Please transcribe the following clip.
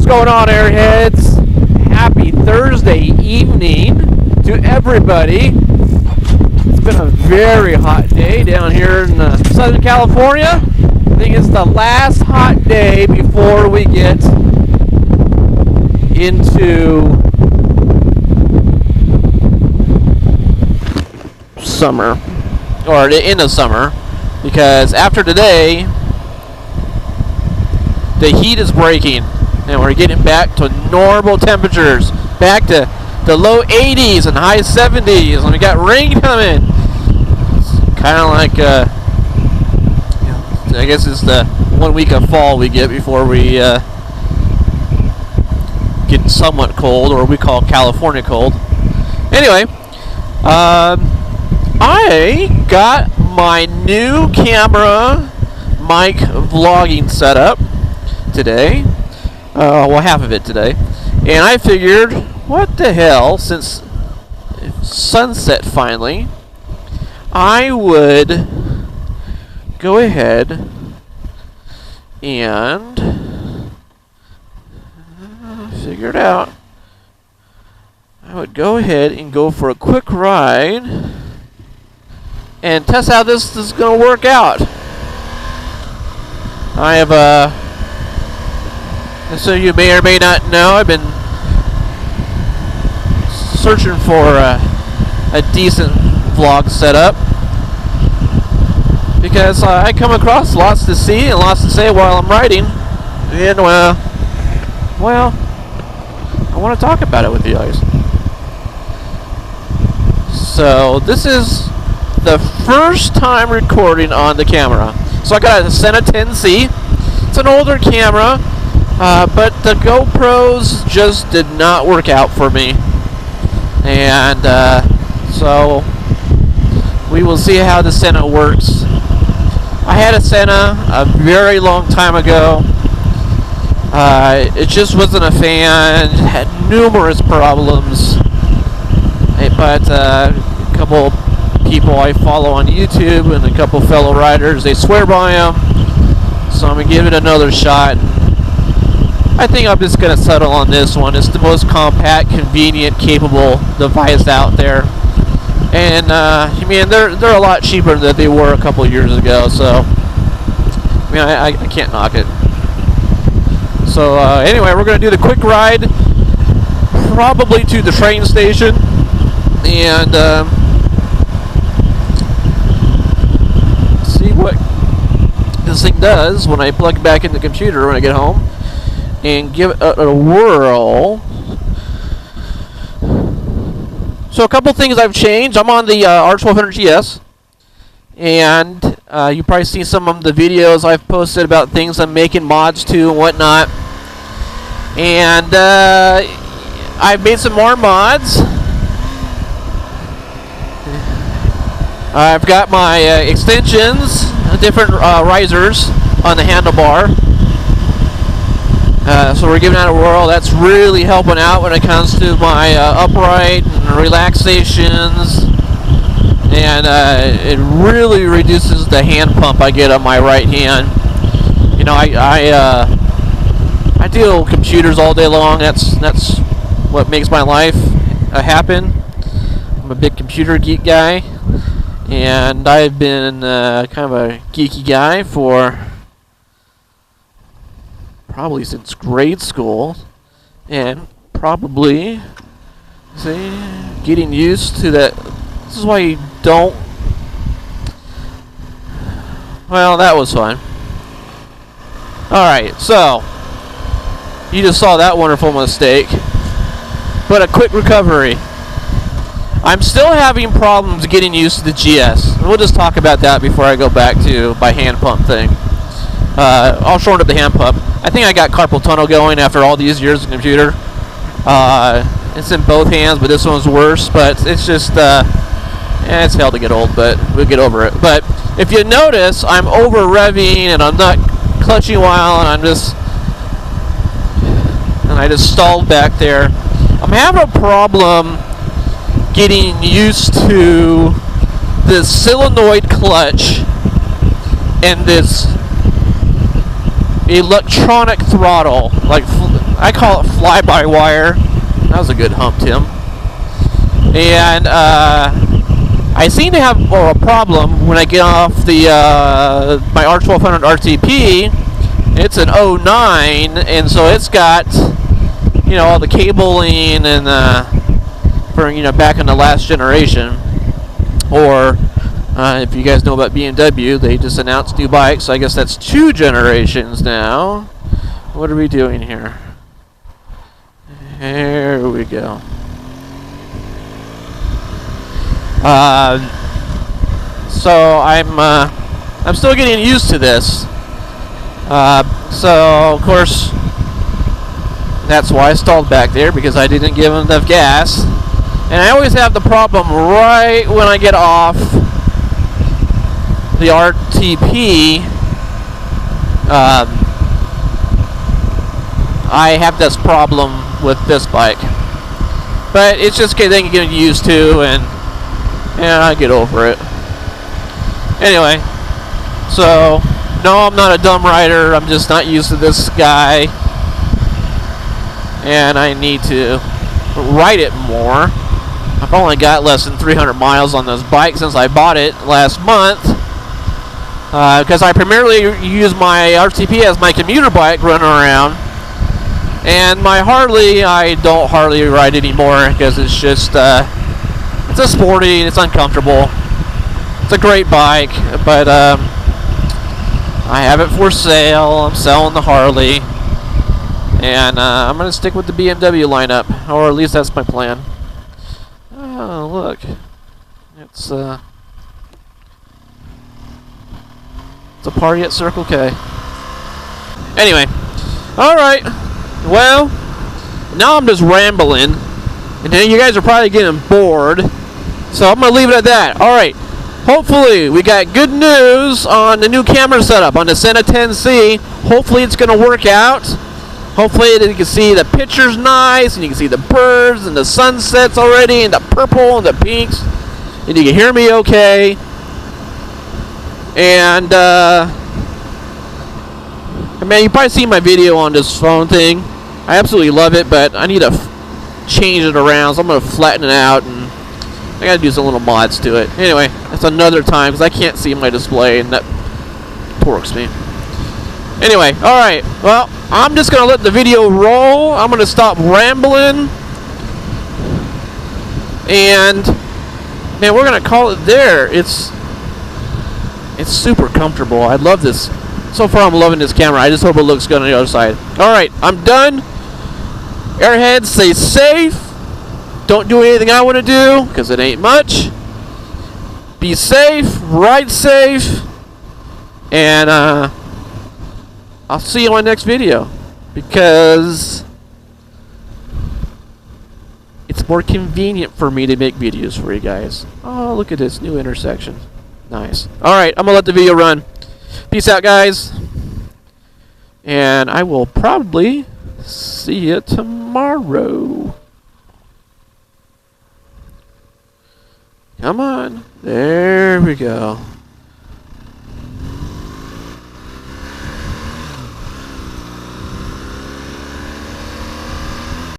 going on, Airheads? Happy Thursday evening to everybody. It's been a very hot day down here in Southern California. I think it's the last hot day before we get into summer, or the end of summer, because after today the heat is breaking and we're getting back to normal temperatures, back to the low 80s and high 70s, and we got rain coming. It's kind of like I guess it's the 1 week of fall we get before we get somewhat cold, or we call California cold. Anyway, I got my new camera mic vlogging setup today. Well, half of it today. And I figured, what the hell, since sunset finally, I would go ahead and figure it out. I would go ahead and go for a quick ride and test how this is going to work out. I have so you may or may not know, I've been searching for a decent vlog setup, because I come across lots to see and lots to say while I'm riding, and well, I want to talk about it with you guys. So this is the first time recording on the camera. So I got a SENA 10C. It's an older camera, but the GoPros just did not work out for me, and so we will see how the SENA works. I had a SENA a very long time ago. It just wasn't a fan. It had numerous problems, but a couple people I follow on YouTube and a couple fellow riders, they swear by them, so I'm gonna give it another shot. I think I'm just gonna settle on this one. It's the most compact, convenient, capable device out there, and I mean they're a lot cheaper than they were a couple years ago, so I mean I can't knock it. So anyway, we're gonna do the quick ride, probably to the train station, and see what this thing does when I plug it back in the computer when I get home, and give it a whirl. So a couple things I've changed. I'm on the R1200GS, and you've probably seen some of the videos I've posted about things I'm making mods to and whatnot, and I've made some more mods. I've got my extensions, different risers on the handlebar. So we're giving that a whirl. That's really helping out when it comes to my upright and relaxations, and it really reduces the hand pump I get on my right hand. You know, I deal with computers all day long. That's what makes my life happen. I'm a big computer geek guy, and I've been kind of a geeky guy for probably since grade school, and probably getting used to that. This is why you don't. Well, that was fun. Alright, so you just saw that wonderful mistake, but a quick recovery. I'm still having problems getting used to the GS. We'll just talk about that before I go back to my hand pump thing. I'll shorten up the hand pump. I think I got carpal tunnel going after all these years of computer. It's in both hands, but this one's worse. But it's just, it's hell to get old, but we'll get over it. But if you notice, I'm over revving and I'm not clutching while, and I just stalled back there. I'm having a problem getting used to this solenoid clutch and this electronic throttle, like I call it fly-by-wire. That was a good hump, Tim. And I seem to have a problem when I get off the my R1200 RTP. It's an 09, and so it's got, you know, all the cabling and for, you know, back in the last generation. Or if you guys know about BMW, they just announced new bikes. So I guess that's 2 generations now. What are we doing here? There we go. So I'm still getting used to this. So of course that's why I stalled back there, because I didn't give enough gas. And I always have the problem right when I get off the RTP. I have this problem with this bike, but it's just getting used to, and I get over it. Anyway, so no, I'm not a dumb rider. I'm just not used to this guy, and I need to ride it more. I've only got less than 300 miles on this bike since I bought it last month, because I primarily use my RTP as my commuter bike running around. And my Harley, I don't hardly ride anymore, because it's just, it's a sporty, it's uncomfortable. It's a great bike, but I have it for sale. I'm selling the Harley, and I'm going to stick with the BMW lineup, or at least that's my plan. Oh, look. It's a party at Circle K. Anyway, alright. Well, now I'm just rambling, and then you guys are probably getting bored, so I'm going to leave it at that. Alright, hopefully we got good news on the new camera setup on the SENA 10C. Hopefully it's going to work out. Hopefully you can see the pictures nice, and you can see the birds and the sunsets already, and the purple and the pinks, and you can hear me okay. And man, you probably seen my video on this phone thing. I absolutely love it, but I need to change it around, so I'm going to flatten it out, and I got to do some little mods to it. Anyway, that's another time, because I can't see my display, and that torques me. Anyway, alright, well, I'm just going to let the video roll. I'm going to stop rambling, and man, we're going to call it there. It's super comfortable. I love this. So far, I'm loving this camera. I just hope it looks good on the other side. Alright, I'm done. Airheads, stay safe. Don't do anything I want to do, because it ain't much. Be safe, ride safe, and I'll see you on the next video, because it's more convenient for me to make videos for you guys. Oh, look at this new intersection. Nice. Alright, I'm going to let the video run. Peace out, guys. And I will probably see you tomorrow. Come on. There we go.